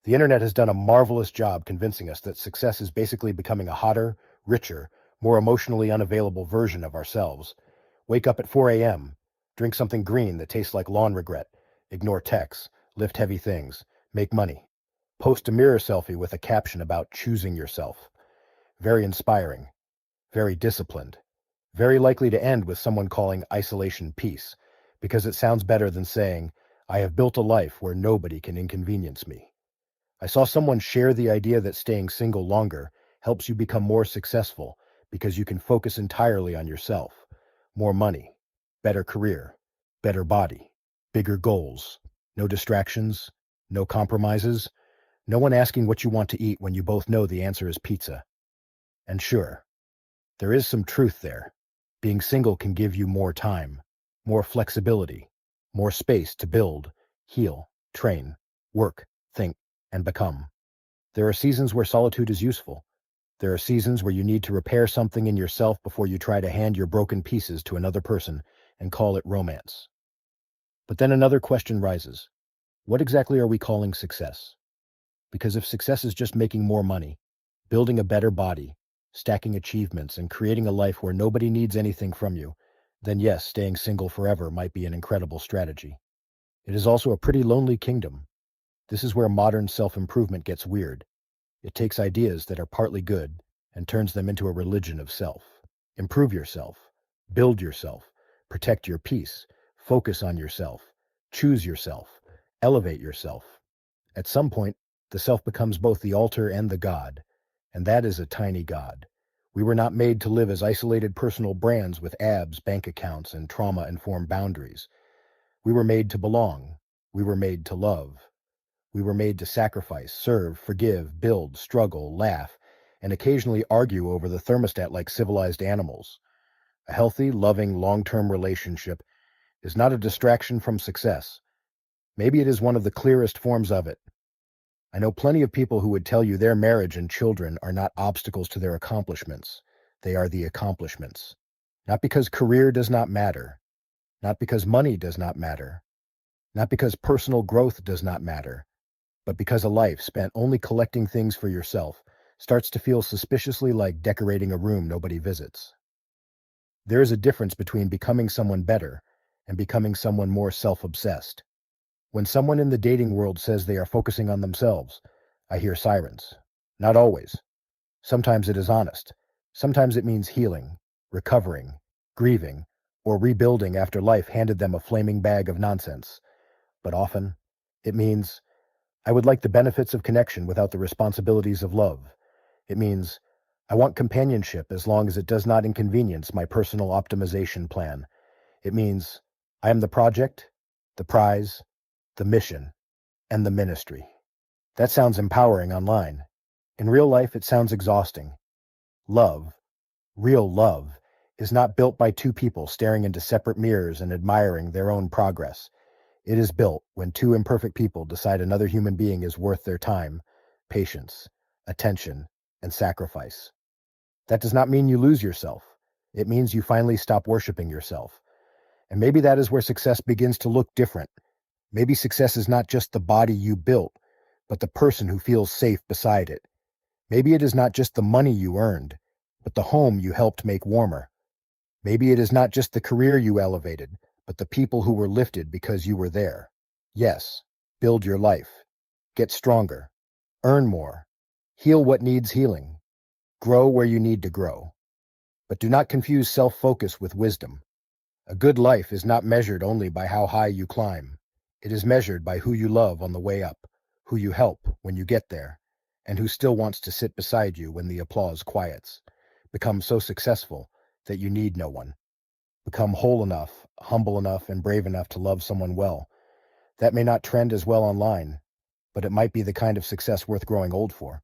The internet has done a marvelous job convincing us that success is basically becoming a hotter, richer, more emotionally unavailable version of ourselves. Wake up at 4 a.m., drink something green that tastes like lawn regret, ignore texts, lift heavy things, make money. Post a mirror selfie with a caption about choosing yourself. Very inspiring, very disciplined, very likely to end with someone calling isolation peace, because it sounds better than saying, I have built a life where nobody can inconvenience me. I saw someone share the idea that staying single longer helps you become more successful because you can focus entirely on yourself. More money, better career, better body, bigger goals, no distractions, no compromises, no one asking what you want to eat when you both know the answer is pizza. And sure, there is some truth there. Being single can give you more time, more flexibility, more space to build, heal, train, work, think, and become. There are seasons where solitude is useful. There are seasons where you need to repair something in yourself before you try to hand your broken pieces to another person and call it romance. But then another question rises. What exactly are we calling success? Because if success is just making more money, building a better body, stacking achievements, and creating a life where nobody needs anything from you, then yes, staying single forever might be an incredible strategy. It is also a pretty lonely kingdom. This is where modern self-improvement gets weird. It takes ideas that are partly good and turns them into a religion of self. Improve yourself, build yourself, protect your peace, focus on yourself, choose yourself, elevate yourself. At some point, the self becomes both the altar and the god, and that is a tiny god. We were not made to live as isolated personal brands with abs, bank accounts, and trauma-informed boundaries. We were made to belong. We were made to love. We were made to sacrifice, serve, forgive, build, struggle, laugh, and occasionally argue over the thermostat like civilized animals. A healthy, loving, long-term relationship is not a distraction from success. Maybe it is one of the clearest forms of it. I know plenty of people who would tell you their marriage and children are not obstacles to their accomplishments. They are the accomplishments. Not because career does not matter. Not because money does not matter. Not because personal growth does not matter. But because a life spent only collecting things for yourself starts to feel suspiciously like decorating a room nobody visits. There is a difference between becoming someone better and becoming someone more self-obsessed. When someone in the dating world says they are focusing on themselves, I hear sirens. Not always. Sometimes it is honest. Sometimes it means healing, recovering, grieving, or rebuilding after life handed them a flaming bag of nonsense. But often, it means, I would like the benefits of connection without the responsibilities of love. It means, I want companionship as long as it does not inconvenience my personal optimization plan. It means, I am the project, the prize, the mission, and the ministry. That sounds empowering online. In real life, it sounds exhausting. Love, real love, is not built by two people staring into separate mirrors and admiring their own progress. It is built when two imperfect people decide another human being is worth their time, patience, attention, and sacrifice. That does not mean you lose yourself. It means you finally stop worshiping yourself. And maybe that is where success begins to look different. Maybe success is not just the body you built, but the person who feels safe beside it. Maybe it is not just the money you earned, but the home you helped make warmer. Maybe it is not just the career you elevated, but the people who were lifted because you were there. Yes, build your life. Get stronger. Earn more. Heal what needs healing. Grow where you need to grow. But do not confuse self-focus with wisdom. A good life is not measured only by how high you climb. It is measured by who you love on the way up, who you help when you get there, and who still wants to sit beside you when the applause quiets. Become so successful that you need no one. Become whole enough, humble enough, and brave enough to love someone well. That may not trend as well online, but it might be the kind of success worth growing old for.